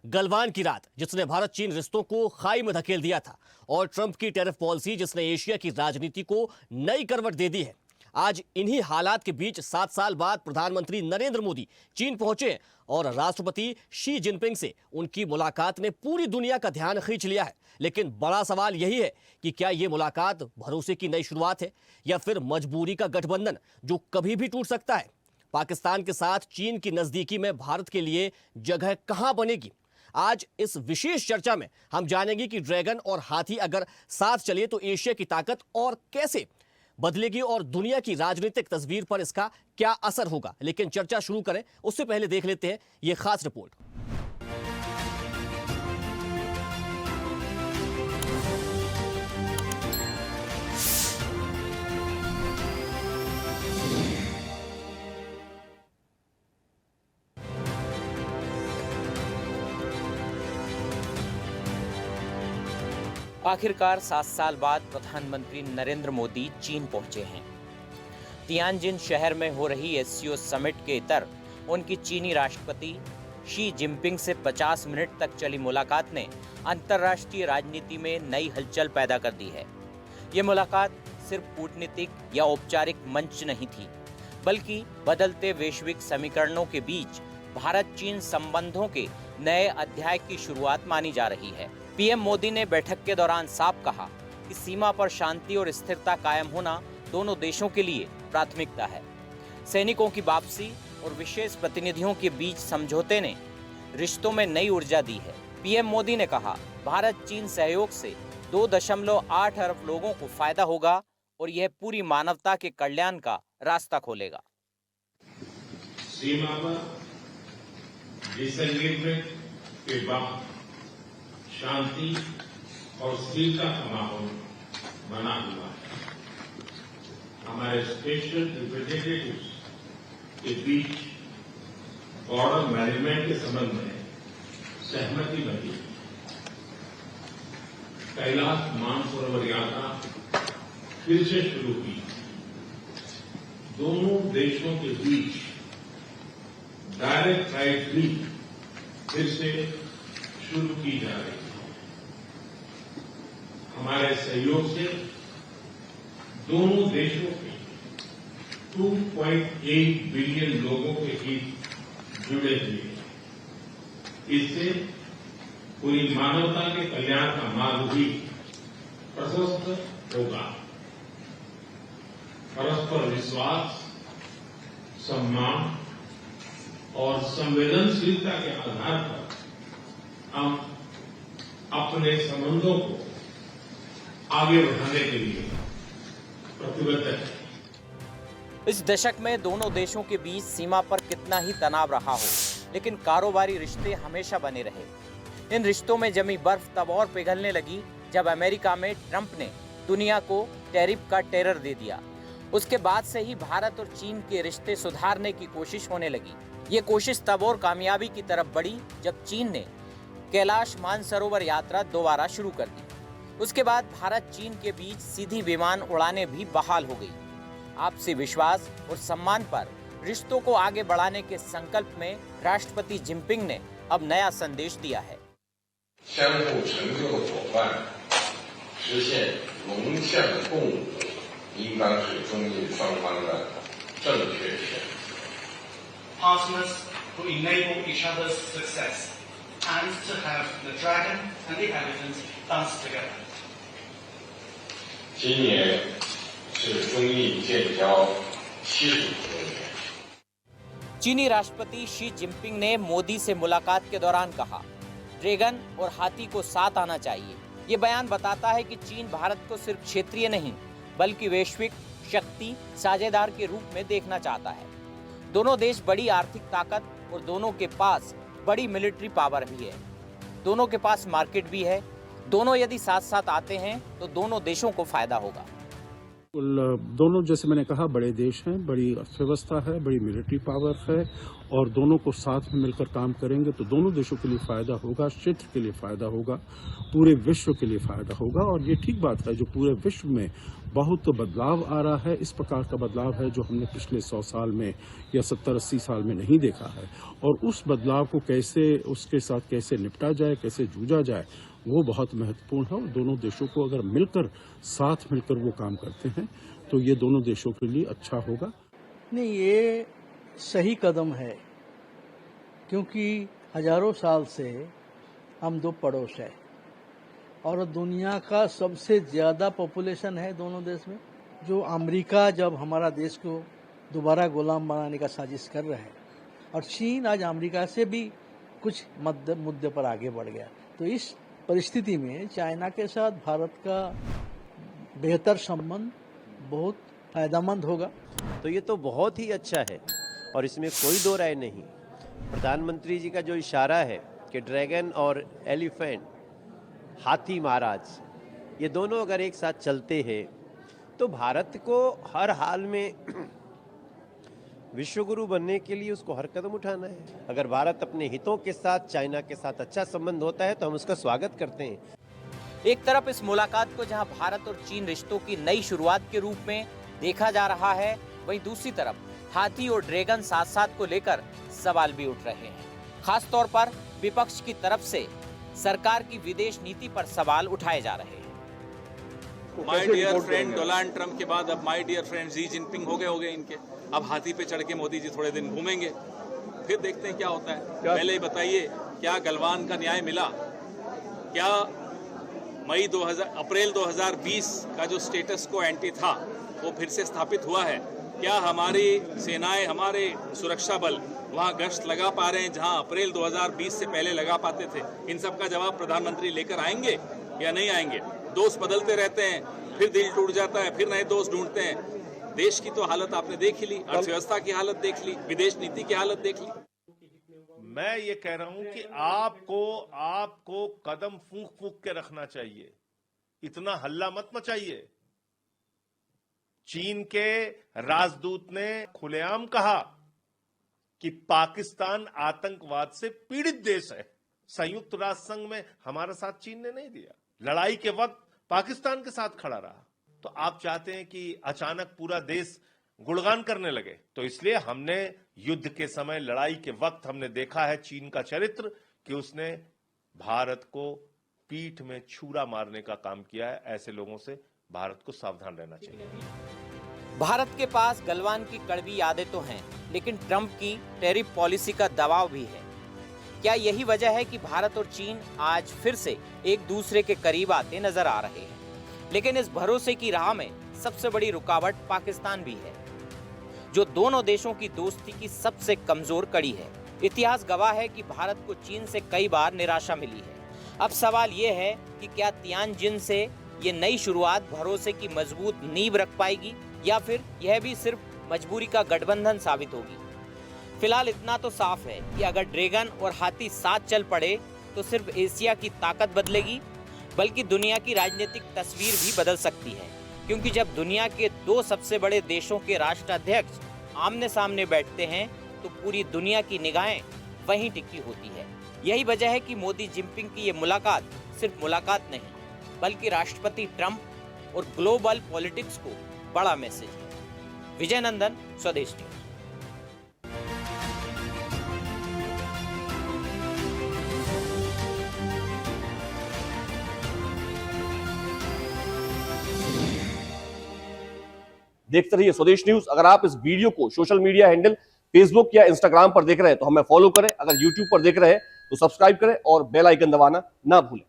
गलवान की रात जिसने भारत चीन रिश्तों को खाई में धकेल दिया था और ट्रंप की टैरिफ पॉलिसी जिसने एशिया की राजनीति को नई करवट दे दी है। आज इन्हीं हालात के बीच 7 साल बाद प्रधानमंत्री नरेंद्र मोदी चीन पहुंचे और राष्ट्रपति शी जिनपिंग से उनकी मुलाकात ने पूरी दुनिया का ध्यान खींच लिया है। लेकिन बड़ा सवाल यही है कि क्या यह मुलाकात भरोसे की नई शुरुआत है या फिर मजबूरी का गठबंधन जो कभी भी टूट सकता है। पाकिस्तान के साथ चीन की नजदीकी में भारत के लिए जगह कहां बनेगी। आज इस विशेष चर्चा में हम जानेंगे कि ड्रैगन और हाथी अगर साथ चले तो एशिया की ताकत और कैसे बदलेगी और दुनिया की राजनीतिक तस्वीर पर इसका क्या असर होगा। लेकिन चर्चा शुरू करें उससे पहले देख लेते हैं यह खास रिपोर्ट। आखिरकार 7 साल बाद प्रधानमंत्री नरेंद्र मोदी चीन पहुंचे हैं। तियानजिन शहर में हो रही एससीओ समिट के इतर उनकी चीनी राष्ट्रपति शी जिनपिंग से 50 मिनट तक चली मुलाकात ने अंतर्राष्ट्रीय राजनीति में नई हलचल पैदा कर दी है। ये मुलाकात सिर्फ कूटनीतिक या औपचारिक मंच नहीं थी, बल्कि बदलते वैश्विक समीकरणों के बीच भारत चीन संबंधों के नए अध्याय की शुरुआत मानी जा रही है। पीएम मोदी ने बैठक के दौरान साफ कहा कि सीमा पर शांति और स्थिरता कायम होना दोनों देशों के लिए प्राथमिकता है। सैनिकों की वापसी और विशेष प्रतिनिधियों के बीच समझौते ने रिश्तों में नई ऊर्जा दी है। पीएम मोदी ने कहा, भारत चीन सहयोग से 2.8 अरब लोगों को फायदा होगा और यह पूरी मानवता के कल्याण का रास्ता खोलेगा। सीमा पर डिसएंगेजमेंट के बाद शांति और स्थिरता का माहौल बना हुआ है। हमारे स्पेशल रिप्रेजेंटेटिव्स के बीच बॉर्डर मैनेजमेंट के संबंध में सहमति बनी। कैलाश मानसरोवर यात्रा फिर से शुरू की। दोनों देशों के बीच डायरेक्ट फ्लाइट भी फिर से शुरू की जा रही है। हमारे सहयोग से दोनों देशों के 2.8 बिलियन लोगों के हित जुड़े हुए हैं। इससे पूरी मानवता के कल्याण का मार्ग भी प्रशस्त होगा। परस्पर विश्वास, सम्मान और संवेदनशीलता के आधार पर हम अपने संबंधों को आगे बढ़ाने के लिए प्रतिबद्ध है। इस दशक में दोनों देशों के बीच सीमा पर कितना ही तनाव रहा हो, लेकिन कारोबारी रिश्ते हमेशा बने रहे। इन रिश्तों में जमी बर्फ तब और पिघलने लगी जब अमेरिका में ट्रंप ने दुनिया को टैरिफ का टेरर दे दिया। उसके बाद से ही भारत और चीन के रिश्ते सुधारने की कोशिश होने लगी। ये कोशिश तब और कामयाबी की तरफ बढ़ी जब चीन ने कैलाश मानसरोवर यात्रा दोबारा शुरू कर दी। उसके बाद भारत चीन के बीच सीधी विमान उड़ानें भी बहाल हो गई। आपसी विश्वास और सम्मान पर रिश्तों को आगे बढ़ाने के संकल्प में राष्ट्रपति जिनपिंग ने अब नया संदेश दिया है। Partners who enable each other's success and to have the dragon and the elephant dance together. 今年是中印建交70周年。 चीनी राष्ट्रपति शी जिनपिंग ने मोदी से मुलाकात के दौरान कहा, ड्रैगन और हाथी को साथ आना चाहिए। ये बयान बताता है कि चीन भारत को सिर्फ क्षेत्रीय नहीं बल्कि वैश्विक शक्ति साझेदार के रूप में देखना चाहता है। दोनों देश बड़ी आर्थिक ताकत और दोनों के पास बड़ी मिलिट्री पावर भी है। दोनों के पास मार्केट भी है। दोनों यदि साथ साथ आते हैं तो दोनों देशों को फायदा होगा। दोनों, जैसे मैंने कहा, बड़े देश हैं, बड़ी अर्थव्यवस्था है, बड़ी मिलिट्री पावर है और दोनों को साथ में मिलकर काम करेंगे तो दोनों देशों के लिए फायदा होगा, क्षेत्र के लिए फायदा होगा, पूरे विश्व के लिए फायदा होगा। और ये ठीक बात है, जो पूरे विश्व में बहुत बदलाव आ रहा है, इस प्रकार का बदलाव है जो हमने पिछले 100 साल में या 70-80 साल में नहीं देखा है। और उस बदलाव को कैसे, उसके साथ कैसे निपटा जाए, कैसे जूझा जाए, वो बहुत महत्वपूर्ण है। और दोनों देशों को अगर मिलकर, साथ मिलकर वो काम करते हैं तो ये दोनों देशों के लिए अच्छा होगा। नहीं, ये सही कदम है, क्योंकि हजारों साल से हम दो पड़ोस हैं और दुनिया का सबसे ज़्यादा पॉपुलेशन है दोनों देश में। जो अमेरिका जब हमारा देश को दोबारा गुलाम बनाने का साजिश कर रहा है, और चीन आज अमेरिका से भी कुछ मुद्दे पर आगे बढ़ गया, तो इस परिस्थिति में चाइना के साथ भारत का बेहतर संबंध बहुत फायदेमंद होगा। तो ये तो बहुत ही अच्छा है और इसमें कोई दो राय नहीं। प्रधानमंत्री जी का जो इशारा है कि ड्रैगन और एलिफेंट, हाथी महाराज, ये दोनों अगर एक साथ चलते हैं तो भारत को हर हाल में विश्वगुरु बनने के लिए उसको हर कदम उठाना है। अगर भारत अपने हितों के साथ चाइना के साथ अच्छा संबंध होता है तो हम उसका स्वागत करते हैं। एक तरफ इस मुलाकात को जहां भारत और चीन रिश्तों की नई शुरुआत के रूप में देखा जा रहा है, वहीं दूसरी तरफ हाथी और ड्रैगन साथ साथ को लेकर सवाल भी उठ रहे हैं। खास तौर पर विपक्ष की तरफ से सरकार की विदेश नीति पर सवाल उठाए जा रहे हैं। My dear friend Donald Trump के बाद अब my dear friend Xi Jinping हो गए इनके। अब हाथी पे चढ़ के मोदी जी थोड़े दिन घूमेंगे, फिर देखते हैं क्या होता है। पहले ही बताइए, क्या गलवान का न्याय मिला? क्या अप्रैल 2020 का जो स्टेटस को एंटी था वो फिर से स्थापित हुआ है? क्या हमारी सेनाएं, हमारे सुरक्षा बल वहां गश्त लगा पा रहे हैं जहां अप्रैल 2020 से पहले लगा पाते थे? इन सब का जवाब प्रधानमंत्री लेकर आएंगे या नहीं आएंगे? दोस्त बदलते रहते हैं, फिर दिल टूट जाता है, फिर नए दोस्त ढूंढते हैं। देश की तो हालत आपने देख ही ली, अर्थव्यवस्था की हालत देख ली, विदेश नीति की हालत देख ली। मैं ये कह रहा हूं कि आपको कदम फूंक फूंक के रखना चाहिए, इतना हल्ला मत मचाइए। चीन के राजदूत ने खुलेआम कहा कि पाकिस्तान आतंकवाद से पीड़ित देश है। संयुक्त राष्ट्र संघ में हमारा साथ चीन ने नहीं दिया, लड़ाई के वक्त पाकिस्तान के साथ खड़ा रहा। तो आप चाहते हैं कि अचानक पूरा देश गुणगान करने लगे? तो इसलिए हमने युद्ध के समय, लड़ाई के वक्त हमने देखा है चीन का चरित्र कि उसने भारत को पीठ में छुरा मारने का काम किया है। ऐसे लोगों से भारत को सावधान रहना चाहिए। भारत के पास गलवान की कड़वी यादें तो हैं, लेकिन ट्रंप की टैरिफ पॉलिसी का दबाव भी है। क्या यही वजह है कि भारत और चीन आज फिर से एक दूसरे के करीब आते नजर आ रहे हैं? लेकिन इस भरोसे की राह में सबसे बड़ी रुकावट पाकिस्तान भी है, जो दोनों देशों की दोस्ती की सबसे कमजोर कड़ी है। इतिहास गवाह है कि भारत को चीन से कई बार निराशा मिली है। अब सवाल ये है कि क्या तियानजिन से ये नई शुरुआत भरोसे की मजबूत नींव रख पाएगी, या फिर यह भी सिर्फ मजबूरी का गठबंधन साबित होगी? फिलहाल इतना तो साफ है कि अगर ड्रैगन और हाथी साथ चल पड़े तो सिर्फ एशिया की ताकत बदलेगी, बल्कि दुनिया की राजनीतिक तस्वीर भी बदल सकती है। क्योंकि जब दुनिया के दो सबसे बड़े देशों के राष्ट्राध्यक्ष आमने सामने बैठते हैं तो पूरी दुनिया की निगाहें वहीं टिकी होती है। यही वजह है कि मोदी जिनपिंग की ये मुलाकात सिर्फ मुलाकात नहीं, बल्कि राष्ट्रपति ट्रंप और ग्लोबल पॉलिटिक्स को बड़ा मैसेज है। विजय नंदन, स्वदेश न्यूज। देखते रहिए स्वदेश न्यूज। अगर आप इस वीडियो को सोशल मीडिया हैंडल फेसबुक या इंस्टाग्राम पर देख रहे हैं तो हमें फॉलो करें। अगर यूट्यूब पर देख रहे हैं तो सब्सक्राइब करें और बेल आइकन दबाना ना भूलें।